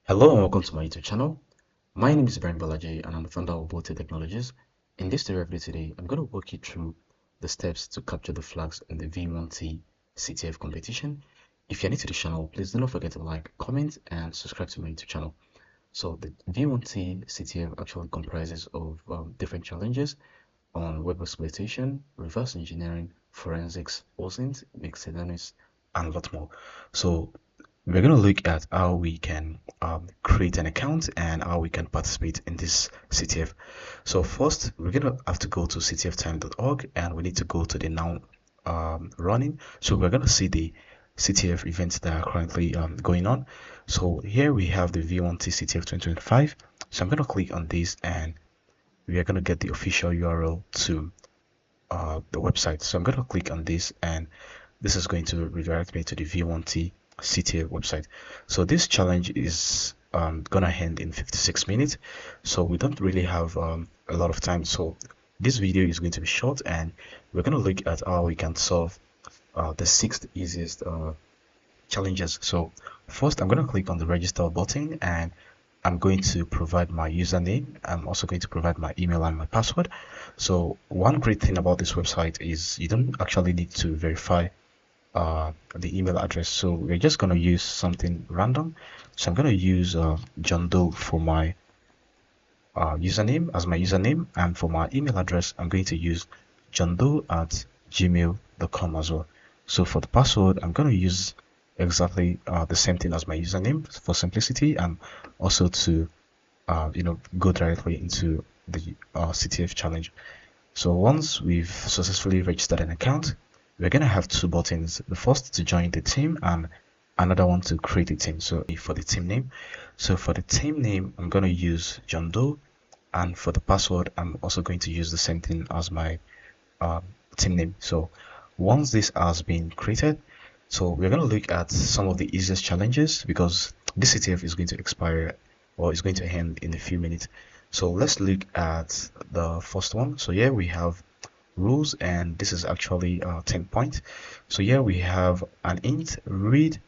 Hello and welcome to my YouTube channel. My name is Ibrahim Balaji and I'm the founder of v1t Technologies. In this tutorial video today, I'm going to walk you through the steps to capture the flags in the v1t CTF competition. If you're new to the channel, please do not forget to like, comment and subscribe to my YouTube channel. So the v1t CTF actually comprises of different challenges on web exploitation, reverse engineering, forensics, OSINT, miscellaneous, and a lot more. So we're going to look at how we can create an account and how we can participate in this CTF. So first, we're going to have to go to ctftime.org and we need to go to the now running. So we're going to see the CTF events that are currently going on. So here we have the v1t CTF 2025. So I'm going to click on this and we are going to get the official URL to the website. So I'm going to click on this and this is going to redirect me to the v1t CTF website. So this challenge is gonna end in 56 minutes, so we don't really have a lot of time. So this video is going to be short and we're gonna look at how we can solve the 6 easiest challenges. So first I'm gonna click on the register button and I'm going to provide my username. I'm also going to provide my email and my password. So one great thing about this website is you don't actually need to verify the email address. So we're just going to use something random. So I'm going to use John Doe for my username as my username, and for my email address I'm going to use johndoe@gmail.com as well. So for the password I'm going to use exactly the same thing as my username for simplicity, and also to go directly into the CTF challenge. So once we've successfully registered an account, we're going to have 2 buttons, the first to join the team and another one to create a team. So for the team name, for the team name I'm going to use John Doe, and for the password I'm also going to use the same thing as my team name. So once this has been created, so we're going to look at some of the easiest challenges because this CTF is going to expire or is going to end in a few minutes. So let's look at the first one. So here we have rules, and this is actually 10 points. So here we have an int, read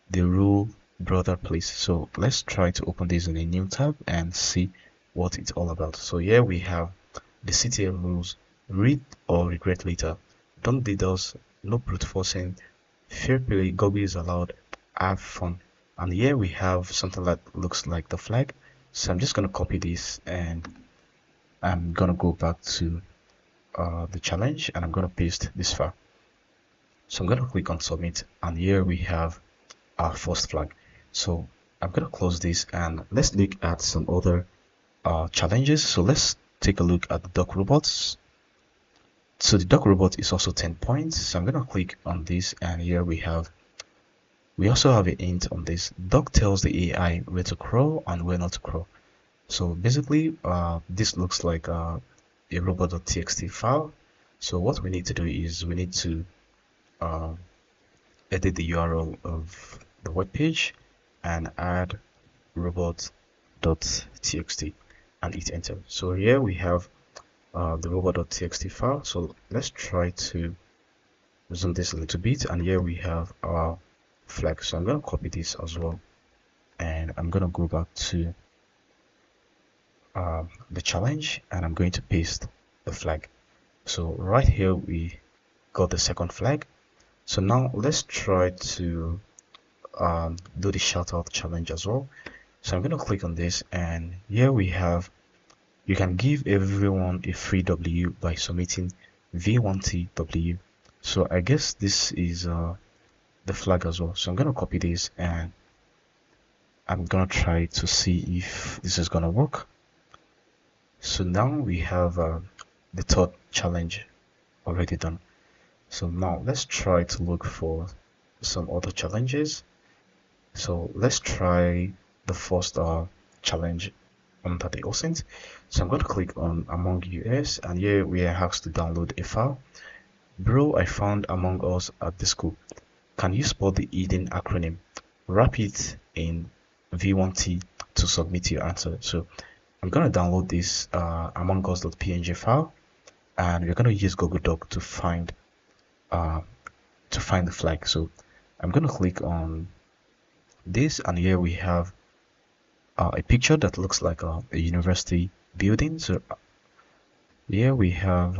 the rule brother please. So let's try to open this in a new tab and see what it's all about. So here we have the CTF rules: read or regret later, don't DDoS, no brute forcing, fair play, Gobi is allowed, have fun. And here we have something that looks like the flag. So I'm just going to copy this and I'm going to go back to the challenge and I'm going to paste this file. So I'm going to click on submit, and here we have our first flag. So I'm going to close this and let's look at some other challenges. So let's take a look at the duck robots. So the duck robot is also 10 points. So I'm going to click on this, and here we also have a hint on this. Duck tells the AI where to crawl and where not to crawl. So basically this looks like a robot.txt file. So what we need to do is we need to edit the URL of the web page and add robot.txt and hit enter. So here we have the robot.txt file. So let's try to zoom this a little bit, and here we have our flag. So I'm going to copy this as well, and I'm going to go back to the challenge and I'm going to paste the flag. So right here we got the second flag. So now let's try to do the shout out challenge as well. So I'm going to click on this, and here we have, you can give everyone a free W by submitting v1t W. So I guess this is the flag as well. So I'm going to copy this and I'm going to try to see if this is going to work. So now we have the third challenge already done. So now let's try to look for some other challenges. So let's try the first challenge under the OSINT. So I'm going to click on Among US, and here we are asked to download a file. Bro, I found Among Us at the school. Can you spell the hidden acronym? Wrap it in v1t to submit your answer. So I'm going to download this amongus.png file, and we're going to use Google Doc to find the flag. So I'm going to click on this, and here we have a picture that looks like a university building. So here we have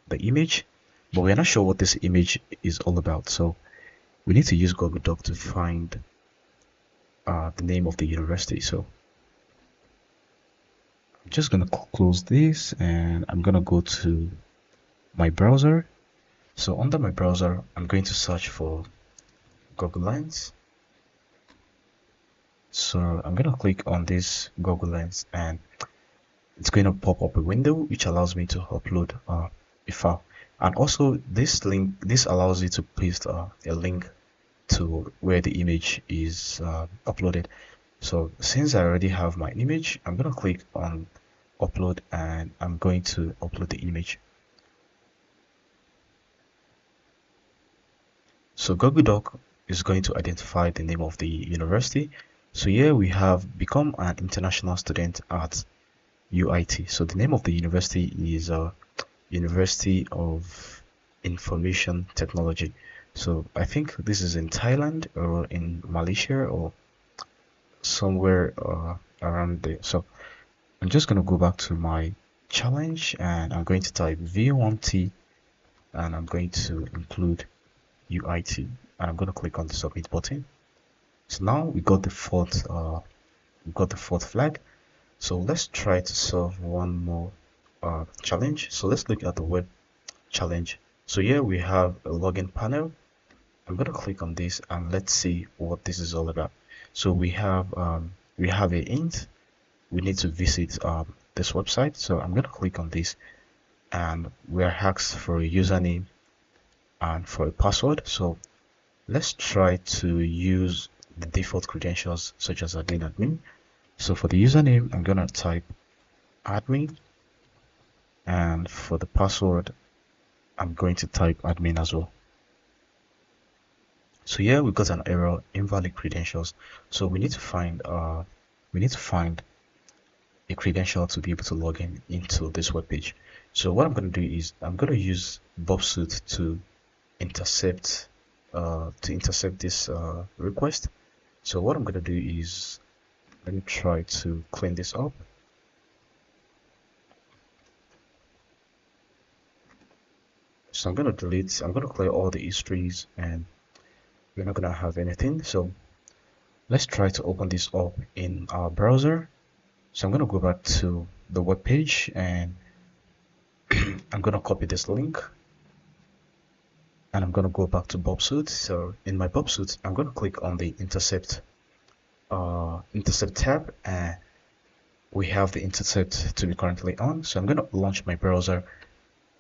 the image, but we're not sure what this image is all about. So we need to use Google Doc to find the name of the university. So I'm just gonna close this and I'm gonna go to my browser. So under my browser, I'm going to search for Google Lens. So I'm gonna click on this Google Lens and it's going to pop up a window which allows me to upload a file. And also this allows you to paste a link to where the image is uploaded. So since I already have my image, I'm going to click on upload and I'm going to upload the image. So Google Doc is going to identify the name of the university. So here we have become an international student at UIT. So the name of the university is University of Information Technology. So I think this is in Thailand or in Malaysia or somewhere around there. So I'm just going to go back to my challenge and I'm going to type v1t and I'm going to include UIT and I'm going to click on the submit button. So now we got the fourth flag. So let's try to solve one more challenge. So let's look at the web challenge. So here we have a login panel. I'm going to click on this and let's see what this is all about. So we have a int. We need to visit this website. So I'm going to click on this and we're asked for a username and for a password. So let's try to use the default credentials such as admin. So for the username, I'm going to type admin and for the password, I'm going to type admin as well. So here we got an error, invalid credentials. So we need to find a credential to be able to log in into this web page. So what I'm going to do is I'm going to use Bobsuit to intercept this request. So what I'm going to do is let me try to clean this up. So I'm going to clear all the histories and we're not going to have anything. So let's try to open this up in our browser. So I'm going to go back to the web page and I'm going to copy this link and I'm going to go back to Bobsuit. So in my Bobsuit, I'm going to click on the intercept tab and we have the intercept to be currently on. So I'm going to launch my browser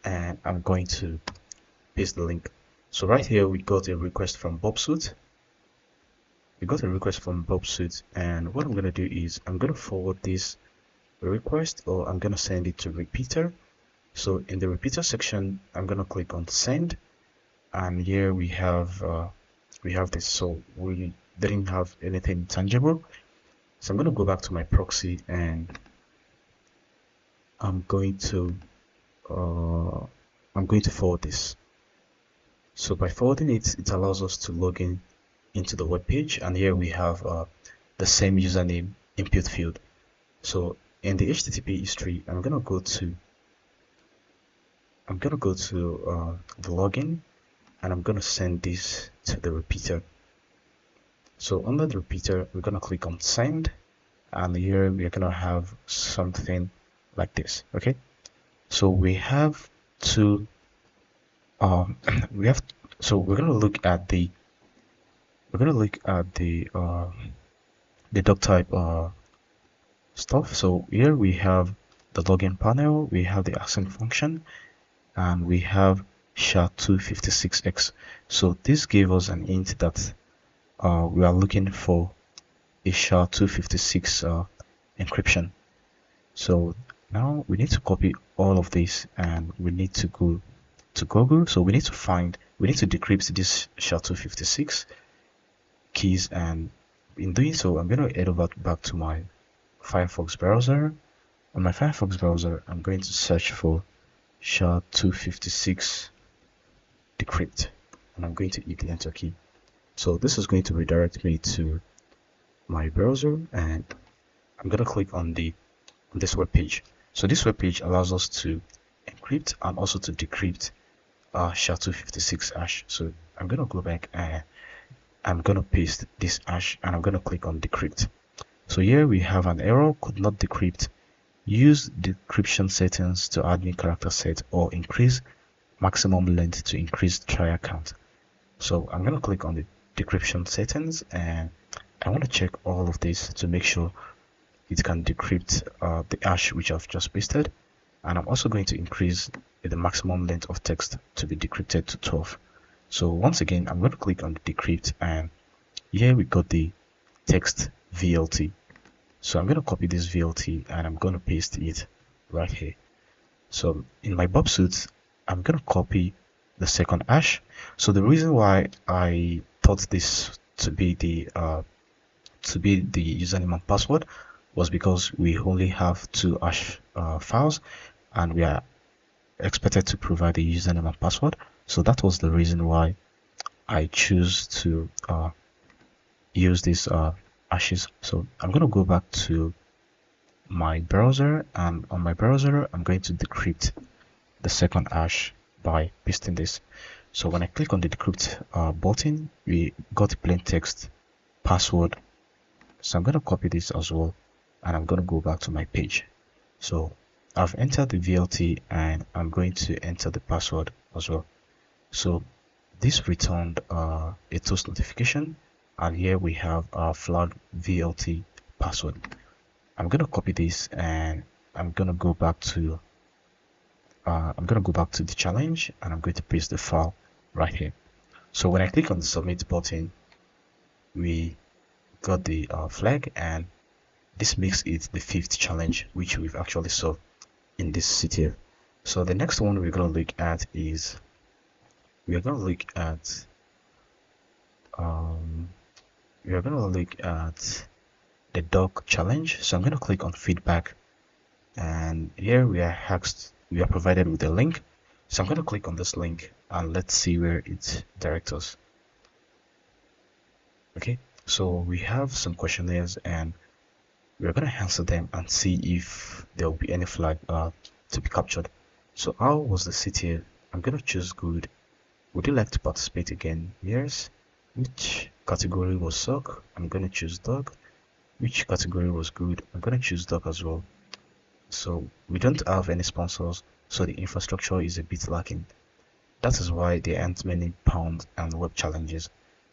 and I'm going to paste the link. So right here we got a request from Bobsuit. And what I'm going to do is I'm going to forward this request or I'm going to send it to repeater. So in the repeater section, I'm going to click on send and here we have this. So we didn't have anything tangible. So I'm going to go back to my proxy and I'm going to forward this. So by forwarding it, it allows us to log in into the web page, and here we have the same username input field. So in the HTTP history, I'm gonna go to the login, and I'm gonna send this to the repeater. So under the repeater, we're gonna click on send, and here we're gonna have something like this. Okay, so we have to so we're gonna look at the doc type stuff. So here we have the login panel, we have the accent function, and we have SHA-256X. So this gave us an int that we are looking for a SHA-256 encryption. So now we need to copy all of this and we need to go to Google. So we need to decrypt this SHA-256 keys, and in doing so I'm going to head over back to my Firefox browser. On my Firefox browser, I'm going to search for SHA-256 decrypt and I'm going to hit the enter key. So this is going to redirect me to my browser, and I'm gonna click on this web page. So this web page allows us to encrypt and also to decrypt SHA-256 hash. So I'm gonna go back and I'm gonna paste this hash and I'm gonna click on decrypt. So here we have an error, could not decrypt. Use decryption settings to add new character set or increase maximum length to increase trial count. So I'm gonna click on the decryption settings and I want to check all of this to make sure it can decrypt the hash which I've just pasted, and I'm also going to increase the maximum length of text to be decrypted to 12. So once again, I'm going to click on the decrypt, and here we got the text VLT. So I'm going to copy this VLT and I'm going to paste it right here. So in my Bob suit, I'm going to copy the second hash. So the reason why I thought this to be the username and password was because we only have 2 hash files and we are expected to provide a username and password. So that was the reason why I choose to use these hashes. So I'm going to go back to my browser, and on my browser I'm going to decrypt the second hash by pasting this. So when I click on the decrypt button, we got plain text password. So I'm going to copy this as well, and I'm going to go back to my page. So I've entered the VLT and I'm going to enter the password as well. So this returned a toast notification, and here we have our flag VLT password. I'm going to copy this and I'm going to go back to the challenge, and I'm going to paste the file right here. So when I click on the submit button, we got the flag, and this makes it the 5th challenge which we've actually solved in this CTF. So the next one we're going to look at is the dog challenge. So I'm going to click on feedback, and here we are provided with a link. So I'm going to click on this link and let's see where it directs us. Okay, so we have some questionnaires and we're going to answer them and see if there will be any flag to be captured. So how was the CTF? I'm going to choose good. Would you like to participate again? Yes. Which category was suck? I'm going to choose dog. Which category was good? I'm going to choose dog as well. So we don't have any sponsors, so the infrastructure is a bit lacking. That is why there aren't many pound and web challenges.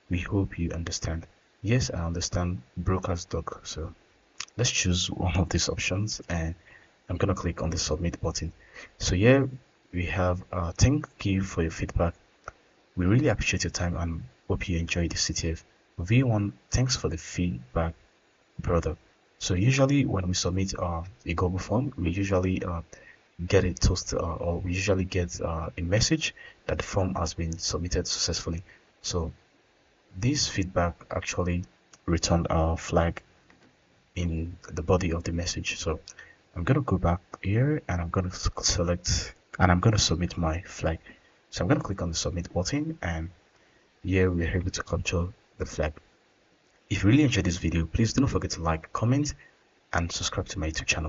We hope you understand. Yes, I understand broker's dog. So let's choose one of these options, and I'm gonna click on the submit button. So here we have thank you for your feedback. We really appreciate your time and hope you enjoy the CTF. V1, thanks for the feedback, brother. So usually when we submit a Google form, we usually get a toast or we usually get a message that the form has been submitted successfully. So this feedback actually returned our flag in the body of the message. So I'm going to go back here and I'm going to select and I'm going to submit my flag. So I'm going to click on the submit button, and here we are able to capture the flag. If you really enjoyed this video, please do not forget to like, comment and subscribe to my YouTube channel.